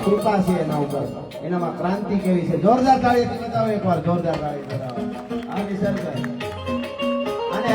કૃપા છે એના ઉપર, એનામાં ક્રાંતિ કેવી છે. જોરદાર તાળીથી બતાવો એકવાર, જોરદાર તાળી બતાવો. હા નિસર્ગભાઈ. અને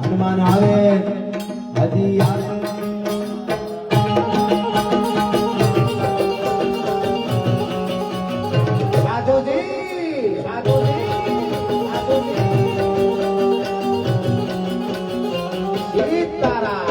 હનુમાન આવે હજી આવે. સાધુજી સાધુજી સીતારામ.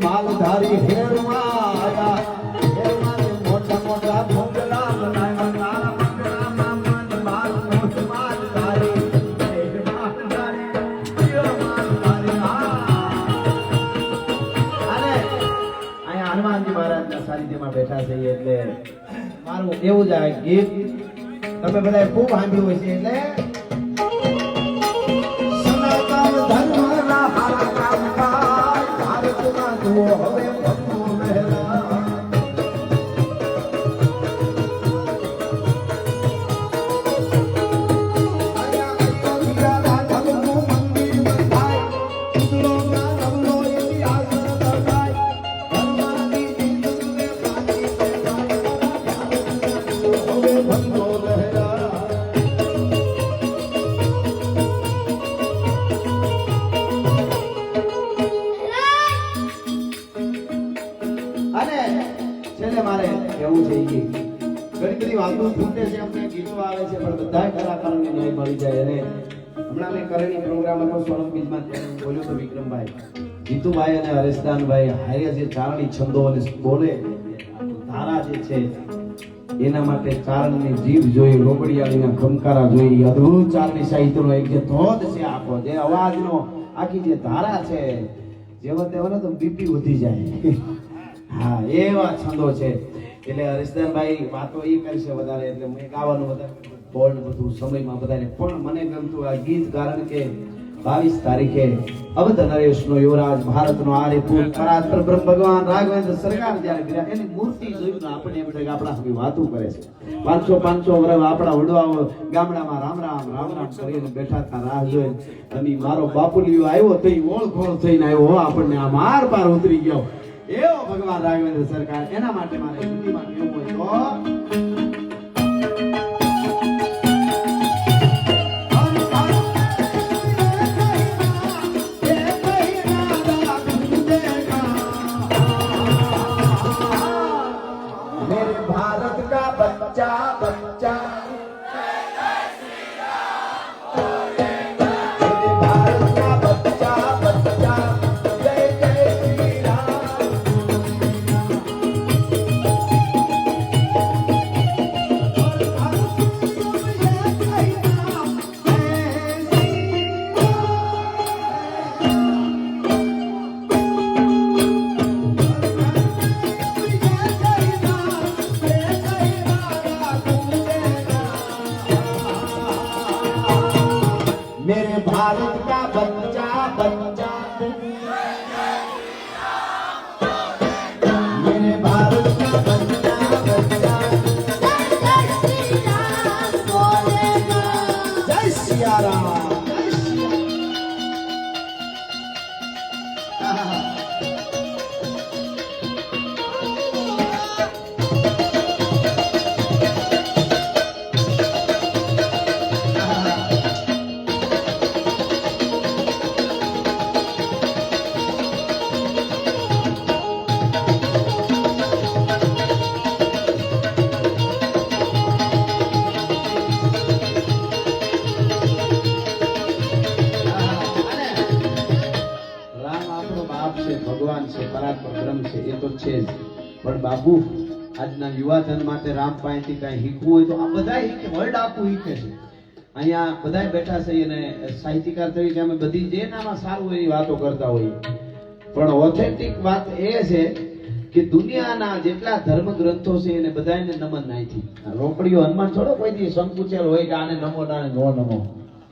માલધારી હેરમાં આયા, હેરમાં મોટા મોટા ભોગલા બનાવ્યા, તારા મંગળામાં મન મારું મોટ માલધારી, માલધારી માલધારી. અને અહીંયા હનુમાનજી મહારાજના સાનિધ્યમાં બેઠા છે એટલે મારું એવું જ આ ગીત તમે બધાએ ખૂબ સાંભળ્યું હોય છે. એટલે સનાતન ધર્મના હારા કામ થાય, ભારતમાં જુઓ હવે ભક્તો મહેરા. મારે કેવું છે કે ઘણી બધી વાતો ફૂટે છે, અમને ગીતો આવે છે, પણ બધા કલાકારોને ન્યાય મળી જાય. અને હમણાં મેં કરેલી પ્રોગ્રામ હતો સોનમ બીજમાં બોલ્યો તો વિક્રમભાઈ, જીતુભાઈ અને હરેશદાનભાઈ હારે જે ચારણી છંદો અને બોલે ધારા જે છે એના માટે ચારણની જીભ જોઈ, રોકડિયાળીના ખમકારા જોઈ, અદ્ભુત ચારણી સાહિત્યનો એક જે ધોધ છે આખો, જે અવાજનો આખી જે ધારા છે, જેવા તેવા તો બીપી વધી જાય. હા એવા છંદો છે. એટલે હરીશદાનભાઈ વાતો એ કરશે વધારે, એટલે મેં ગાવાનું વધારે બોલ્ડ બધું સમયમાં વધારે. પણ મને ગમતું આ ગીત કારણ કે 22 તારીખે અવધ નરેશનો યુવરાજ, ભારતનો આર્યપુત પરાત્પર બ્રહ્મ ભગવાન રાઘવેન્દ્ર સરકાર જ્યારે ગયા એની મૂર્તિ જોઈને આપણે એમ થાય કે આપણા સુધી વાતો કરે છે. 500 વર્ષ આપણા વડવાઓ ગામડામાં રામ રામ રામ રામ કરીને બેઠા હતા રાહ જોઈને, અને મારો બાપુલિયો આવ્યો તો ઓળખોળ થઈને આવ્યો, આપણને આ માર પાર ઉતરી ગયો એવો ભગવાન રાઘવેન્દ્ર સરકાર. એના માટે મારે હિન્દીમાં કેવું હોય તો मेरे भारत का बच्चा बच्चा આપણો બાપ છે, ભગવાન છે, પરાત્પર બ્રહ્મ છે, એ તો છે જ. પણ બાપુ આજના યુવાજન માટે રામ પાસેથી કઈ શીખવું હોય તો આ બધા શીખે, વર્લ્ડ આખું શીખે છે. અહીંયા બધા બેઠા છે અને સાહિત્યકાર તરીકે અમે બધી જે નામાં સારું એની વાતો કરતા હોઈએ, પણ ઓથેન્ટિક વાત એ છે કે દુનિયાના જેટલા ધર્મ ગ્રંથો છે એને બધાને નમન નાખી. રોકડીઓ હનુમાન થોડો કોઈ દી સંકુચેલ હોય કે આને નમો આને નો નમો.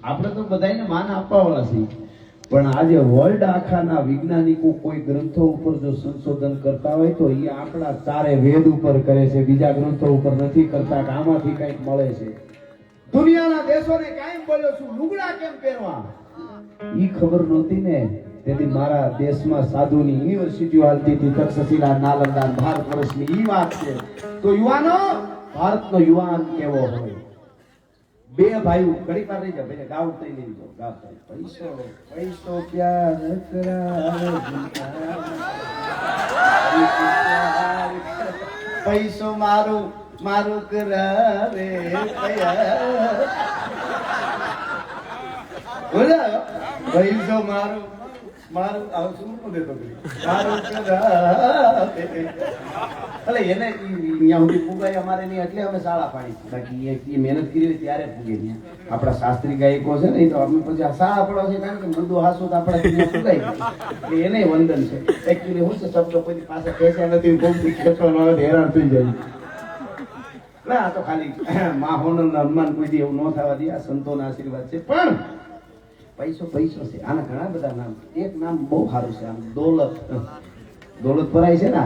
આપણે તો બધાને માન આપવાવાળા છીએ. પણ આજે વર્લ્ડ આખાના વૈજ્ઞાનિકો કોઈ ગ્રંથો ઉપર જો સંશોધન કરતા હોય તો એ આપણા ચારે વેદ ઉપર કરે છે, બીજા ગ્રંથો ઉપર નથી કરતા કે આમાંથી કંઈક મળે છે. દુનિયાના દેશોને કાયમ બોલ્યો છું લુગડા કેમ પહેરવા, ઈ ખબર નહોતી ને. તેથી મારા દેશમાં સાધુની યુનિવર્સિટીઓ હાલતી હતી, તક્ષશિલા, નાલંદા, ભારત વર્ષની ઈ વાત છે. તો યુવાનો, ભારતનો યુવાન કેવો હોય? બે ભાઈ ઘડી પર રહી જાય, ભાઈ ગાવ થઈ નહીં જો ગાવ થઈ. પૈસો પૈસો પ્યાર પૈસો મારું મારું કરાવે પૈસો મારું મારું આવું શું દેતો મારું કરાવે. એટલે એને અહીંયા સુધી પુગાય અમારે નહીં એટલે અમે શાળા પાડી. બાકી એ મહેનત કરી ત્યારે પુગે ત્યાં. આપણા શાસ્ત્રી ગાયકો છે ને, તો અમે પછી આ શાળા પડો છે કારણ કે મૃદુ હાસુ તો આપણે પુગાય એટલે એને વંદન છે. એકચ્યુઅલી હું છે શબ્દો કોઈ પાસે કહેશે નથી, કોઈ ખેંચવાનો આવે હેરાન થઈ જાય. ના તો ખાલી માહોન હનુમાન કોઈ દી એવું ન થવા દે, આ સંતોના આશીર્વાદ છે. પણ પૈસો પૈસો છે, આના ઘણા બધા નામ. એક નામ બહુ સારું છે, આમ દોલત. દોલતપરાય છે ને,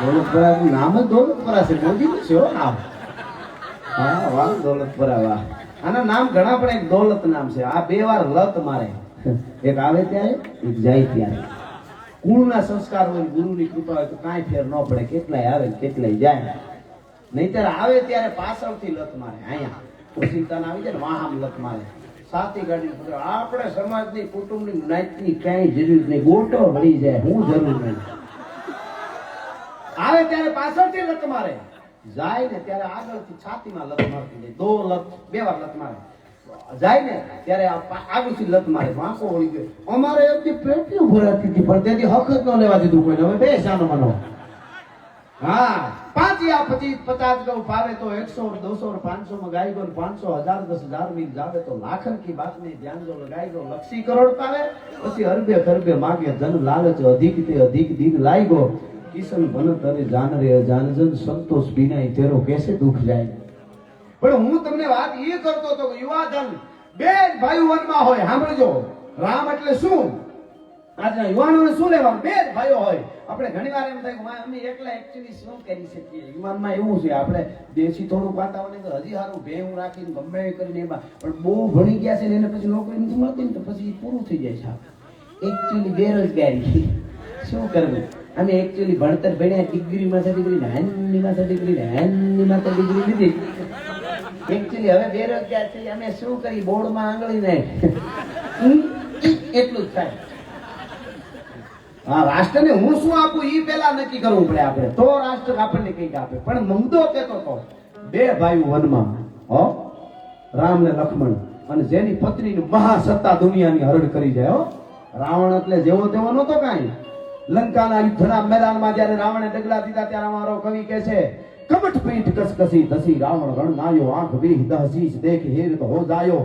દોલતપરા નામ જ દોલતપરા છે, મોદીનું છે હો નામ. હા વાહ દોલતપરા વાહ. આના નામ ઘણા પણ એક દોલત નામ છે. આ બે વાર લત મારે, એક આવે ત્યારે એક જાય ત્યારે. કુળના સંસ્કાર હોય, ગુરુની કૃપા હોય તો કાંઈ ફેર ન પડે, કેટલાય આવે કેટલાય જાય. નહીતર આવે ત્યારે પાછળથી લત મારે. અહીંયા ઓશિંતાના આવી જાય ને વાહામ લત મારે, સાથી ગાડી. આપણે સમાજની કુટુંબની નાતની કાંઈ જરૂર નહીં, ગોટો વળી જાય, હું જરૂર નહીં. આવે ત્યારે પાછળથી લત મારે, જાય ને ત્યારે આગળથી છાતીમાં લત મારતી જાય. દો લત બે વાર લત મારે, જાય ને ત્યારે આગળથી લત મારે, વાંકો વળી ગયો. અમારે એકથી પેટી ભરાતી હતી પણ તેથી હક જ ન લેવા દીધું કોઈને. હવે બે સાનો મનો. હા 5 या 25 50 गौ पावे तो 100 और 200 और 500 में गाई गो, 500 1000 10,000 मील जावे तो लाखन की बात नहीं ध्यान जो लगाई गो. लक्षी करोड़ पावे પછી અરબે ખરબે માગે, જન લાલચ અધિક તે અધિક દીન લાઈ ગો. કિશન બન તરે જાન રે જાન જન સંતોષ બિનાઈ તેરો કેસે દુખ જાય. પણ હું તમને વાત એ કરતો તો કે યુવાધન બે ભાઈ વનમાં હોય. સાંભળજો, રામ એટલે શું? આજના યુવાનોને શું લેવાનું? બે ભાઈઓ હોય. આપણે ઘણીવાર એમ થાય કે અમે એકલા એક્ચ્યુઅલી શું કરી શકીએ? યુવાનમાં એવું છે, આપણે દેશી થોડું વાતાવરણ તો હજી સારું ભેવું રાખીને ગમે એ કરીને એમાં, પણ બહુ ભણી ગયા છે ને એને પછી નોકરી નથી મળતી ને તો પછી પૂરું થઈ જાય છે. એકચ્યુઅલી બેરોજગારી શું કરવું? અમે એકચ્યુઅલી ભણતર ભણ્યા, ડિગ્રી માથે ડિગ્રી, હેન્ડની માથે ડિગ્રી, હેન્ડની માથે ડિગ્રી લીધી. એકચ્યુઅલી હવે બેરોજગાર છે. અમે શું કરી? બોર્ડમાં આંગળી નહીં એટલું જ થાય. હા, રાષ્ટ્રને હું શું આપું ઈ પેલા નક્કી કરવું પડે આપણે, તો રાષ્ટ્ર આપણને કંઈક આપે. પણ મુદ્દો કેતો તો બે ભાઈ વનમાં, હો રામ ને લક્ષ્મણ, અને જેની પત્નીની મહાસત્તા દુનિયાની હરણ કરી જાય. હો રાવણ એટલે જેવો તેવો નતો કાંઈ. લંકાના યુદ્ધના મેદાનમાં જ્યારે રાવણે ડગલા દીધા ત્યારે અમારો કવિ કહે છે, કમટ પીઠ કસકસી ધસી રાવણ રણનાયો, આંખ બેહ દહસીસ દેખ હેર તો હો જાયો,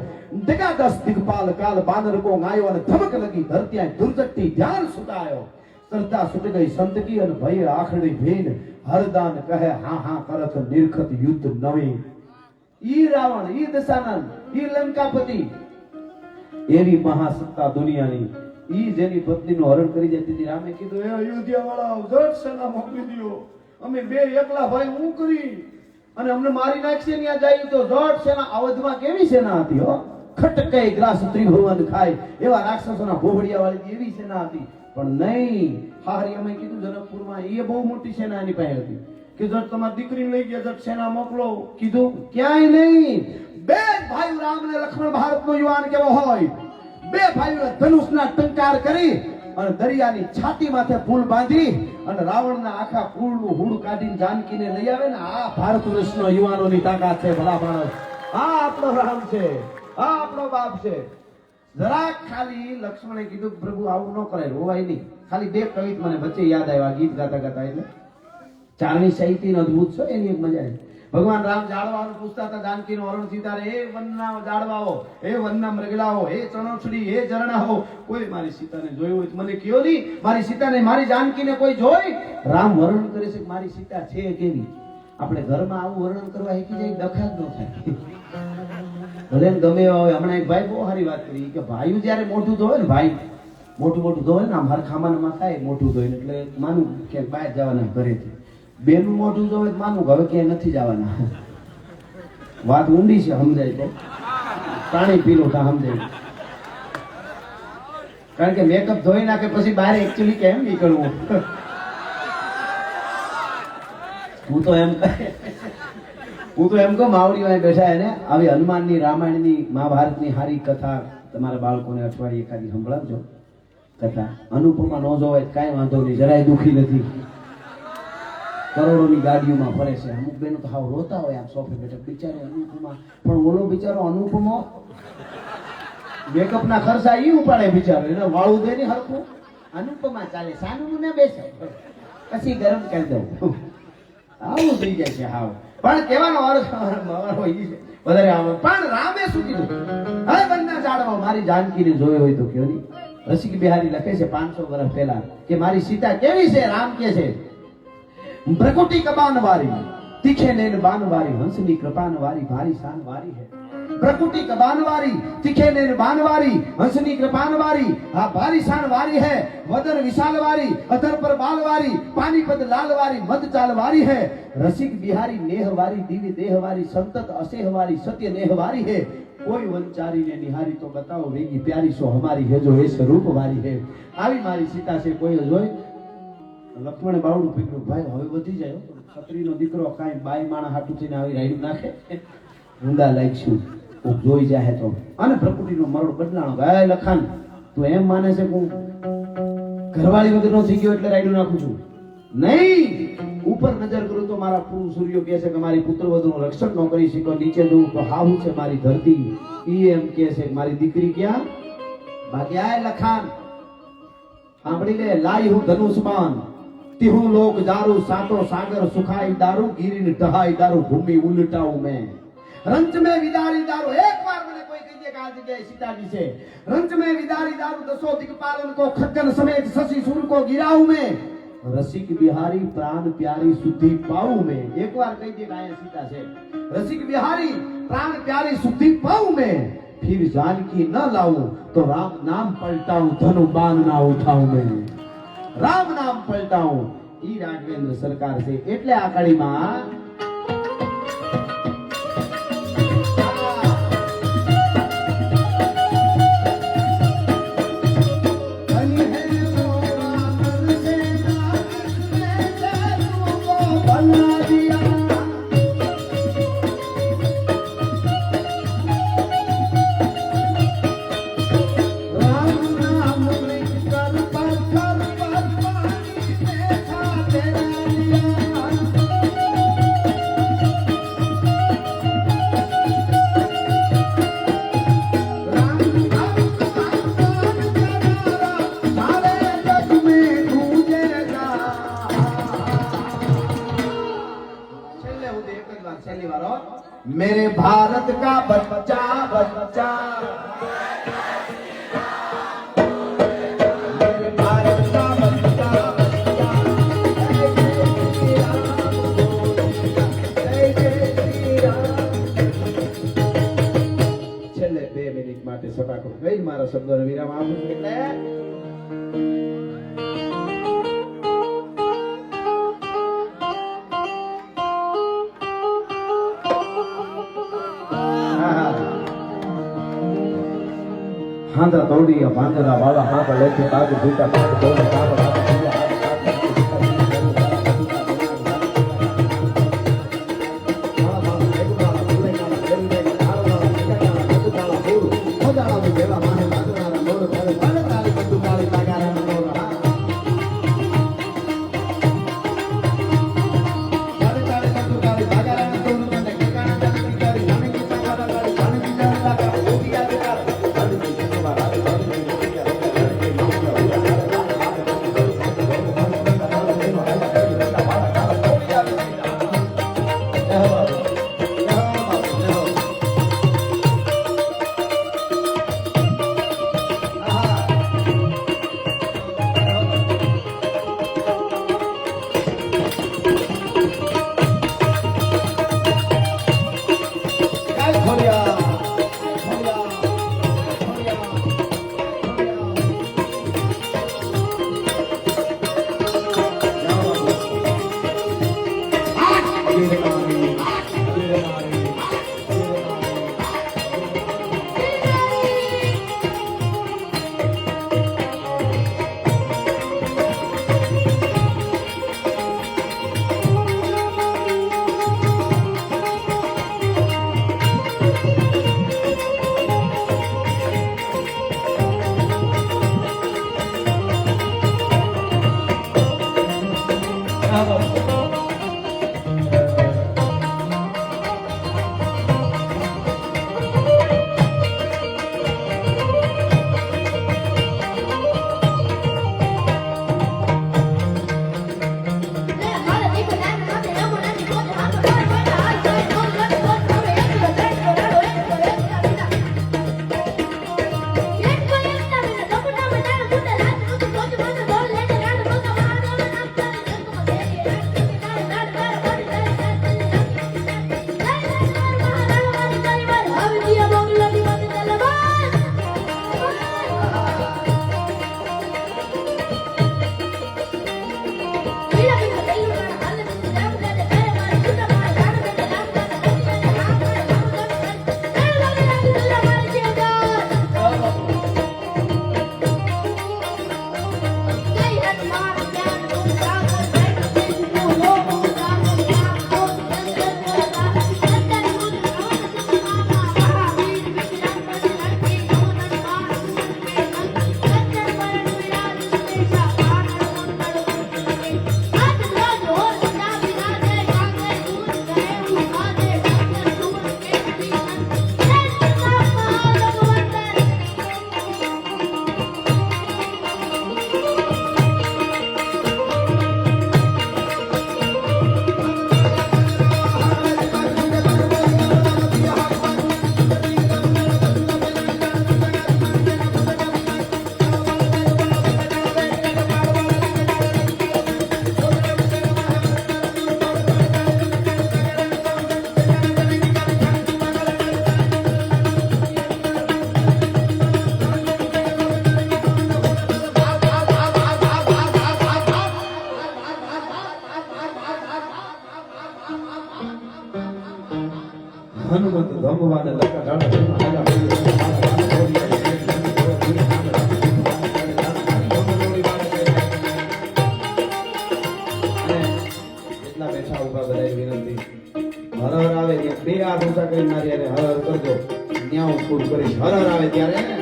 દગા દસ દિગપાલ કાલ બાનર કો ગાયો, અને ધમક લગી ધરતી દુર્જટી ધ્યાન સુતાયો. શ્રદ્ધા સુટ ગઈ સંતકી અને ભય આખડી ભીન, હરદાન કહે હા હા કરત નિરખત યુદ્ધ નવી. ઈ રાવણ, ઈ દશાનંદ, ઈ લંકાપતિ, એવી મહાસત્તા દુનિયાની, ઈ જેની પત્નીનું હરણ કરી જતી હતી. રામે કીધું, એ અયોધ્યા વાળા જટ સેના મોકલી દો, અમે બે એકલા ભાઈ હું કરી અને અમને મારી નાખશે ત્યાં જાય તો જટ સેના. અવધમાં કેવી સેના હતી? હો ખટકે ગ્રાસ ત્રિભુવન ખાય એવા રાક્ષસોના ભોભડિયા વાળી એવી સેના હતી. પણ નહીં, હારી અમે કીધું જનકપુરમાં એ બહુ મોટી સેના એની પાસે હતી કે જટ તમારી દીકરીને લઈ ગયા, જટ સેના મોકલો. કીધું ક્યાંય નહીં. બે ભાઈ રામ અને લક્ષ્મણ, ભારતનો યુવાન કેવો હોય? બે ભાઈઓ ધનુષના ટંકાર કરી અને દરિયાની છાતી માથે ફૂલ બાંધી અને રાવણના આખા ફૂલનું હુડ કાઢીને જાનકીને લઈ આવે ને, આ ભારત વર્ષનો યુવાનોની તાકાત છે. ભલા માણસ, આ આપણો રામ છે, આ આપણો બાપ છે. જરાક ખાલી લક્ષ્મણે કીધું પ્રભુ આવું ન કરે, રોવાય નહીં. ખાલી બે કવિત મને વચ્ચે યાદ આવ્યા ગીત ગાતા ગાતા. એટલે ચારણી સાહિત્ય અદભુત છે, એની એક મજા આવી. ભગવાન રામ જાળવાનું પૂછતા હતા જાનકીનો અરુણ સીતારે, હે વનના જાળવાઓ, હે વનના મૃગલાઓ, હે ચણોછડી, હે ઝરણાઓ, કોઈ મારી સીતાને જોયું હોય તો મને કયો નહીં. મારી સીતાને, મારી જાનકીને કોઈ જોઈ? રામ વર્ણન કરે છે કે મારી સીતા છે કેવી. આપણે ઘરમાં આવું વર્ણન કરવા શીખી જાય, ડખા જ ન થાય. ભલે ગમે એવા હોય. હમણાં એક ભાઈ બહુ સારી વાત કરી કે ભાઈઓ જયારે મોઢું ધોવે ને, ભાઈ મોટું ધોવે ને, આમ હરખામાં થાય મોઢું ધોઈને, એટલે માનું કે બહાર જવાના ઘરેથી. બેનું મોઢું ધોવે તો માનું હવે ક્યાંય નથી જવાના. વાત ઊંડી છે, સમજાય તો પાણી પીલું તા સમજાય. કારણ કે મેકઅપ ધોઈ નાખે પછી બહાર એકચ્યુઅલી કેમ નીકળવું. હું તો એમ કહું માવડી વાય બેઠા એને આવી હનુમાનની, રામાયણની, મહાભારતની હારી કથા તમારા બાળકોને અઠવાડિયે એખાદી સંભળાવજો કથા. અનુપમા ન જોવાય કાંઈ વાંધો નહીં, જરાય દુઃખી નથી. કરોડોની ગાડીઓમાં ફરે છે. અમુક બેનો તો હાવ રોતા હોય આમ સોફે બેઠા, બિચારો અનુપમા. પણ ઓલો બિચારો અનુપમો મેકઅપ ના ખર્ચા ઈ ઉપાડે બિચારો, એને વાળું દે ને હરખું. અનુપમા ચાલે, સાનું ને બેસે પછી ગરમ કરી દઉં. આવું થઈ જાય છે હાવ. પણ કેવાનો અર્થ વધારે આવે. પણ રામે શું કીધું? હવે બંને જાણવા મારી જાનકીને જોઈ હોય તો કયો નહીં. રસિક બિહારી લખે છે 500 વર્ષ પહેલા કે મારી સીતા કેવી છે. રામ કે છે પ્રકૃતિ કબાન વારી, તીખે નૈન બાન વારી, હંસની કૃપાન વારી, ભારી શાન વારી હે. પ્રકૃતિ કબાન વારી, તીખે નૈન બાન વારી, હંસની કૃપાન વારી, હા ભારી શાન વારી હે. વદન વિશાલ વારી, અધર પર બાલ વારી, પાनीपत लाल वारी, मद चाल वारी है. रसिक बिहारी नेह वारी, दिव्य देह वारी, संतत असेह वारी, सत्य नेह वारी है. कोई वंचारी ने निहारी तो बताओ वेगी प्यारी सो हमारी है जो ऐसे रूप वारी है. આવી મારી સીતા છે કોઈ જોઈ. લક્ષ્મણે બાવડું પીકડું, ભાઈ હવે વધી જાય. છત્રીનો દીકરો કાંઈ બાઈ માણા હાટું થઈને આવી રાયડું નાખે, ઊંડા લાગશું કોક જોઈ જાય તો. અને પ્રકૃતિનો મરડ બદલાણો. ગાય લખાણ તું એમ માને છે કે હું ઘરવાળી વગરનો થઈ ગયો એટલે રાયડું નાખું છું? નહીં. ઉપર નજર કરું તો મારા પૂર્વ સૂર્યો કહે છે કે મારી પુત્રવધુનું રક્ષણ ન કરી શક્યો. નીચે જોઉં તો હાવું છે મારી ધરતી, ઈ એમ કહે છે કે મારી દીકરી ક્યાં? બાકી આ લખાણ સાંભળી લે. લાઈ હું ધનુષમાન, तिहु लोक दारू, सातो सागर सुखाई दारू, गिरिन ढहाई दारू, भूमि उलटाऊ मैं. रंच में विदारी दारू. एक बार मैंने कोई कह दिया आज के सीता जी से, रंच में विदारी दारू, दसो दिक्पालन को खच्चर समेत शशि सूर को गिराऊ मैं. रसिक बिहारी प्राण प्यारी शुद्धि पाऊ मैं. एक बार कह दिया आया सीता से, रसिक बिहारी प्राण प्यारी शुद्धि पाऊ मैं. फिर जानकी न लाऊं तो राम नाम पलटाऊं, धनु बाण ना उठाऊं मैं. राम नाम पलटाऊं. ઈ રાઘવેન્દ્ર સરકાર છે. એટલે આ કડીમાં मेरे भारत का बच्चा बच्चा, मेरे भारत का बच्चा बच्चा, जय जय श्री राम. છેલ્લે 2 મિનિટ માટે સપાકો ગઈ મારા શબ્દોનો વિરામ આપું એટલે હાંધા તોડી ભાંગરા વાળા હાથ લેખે પાગ ભૂટા પાગ દોડે પાગ હા બાપુ. હનુમંત ધમવાને લકા ઢાળા આજા એટલા બેઠા ઉભા બધાય વિનંતી હર હર આવે ત્યાં બે હાથ ઊંચા કરી મારી અને હર હર કરજો ન્યા હું પૂરું કરીશ હર હર આવે ત્યારે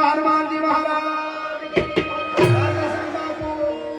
हनुमान जी महाराज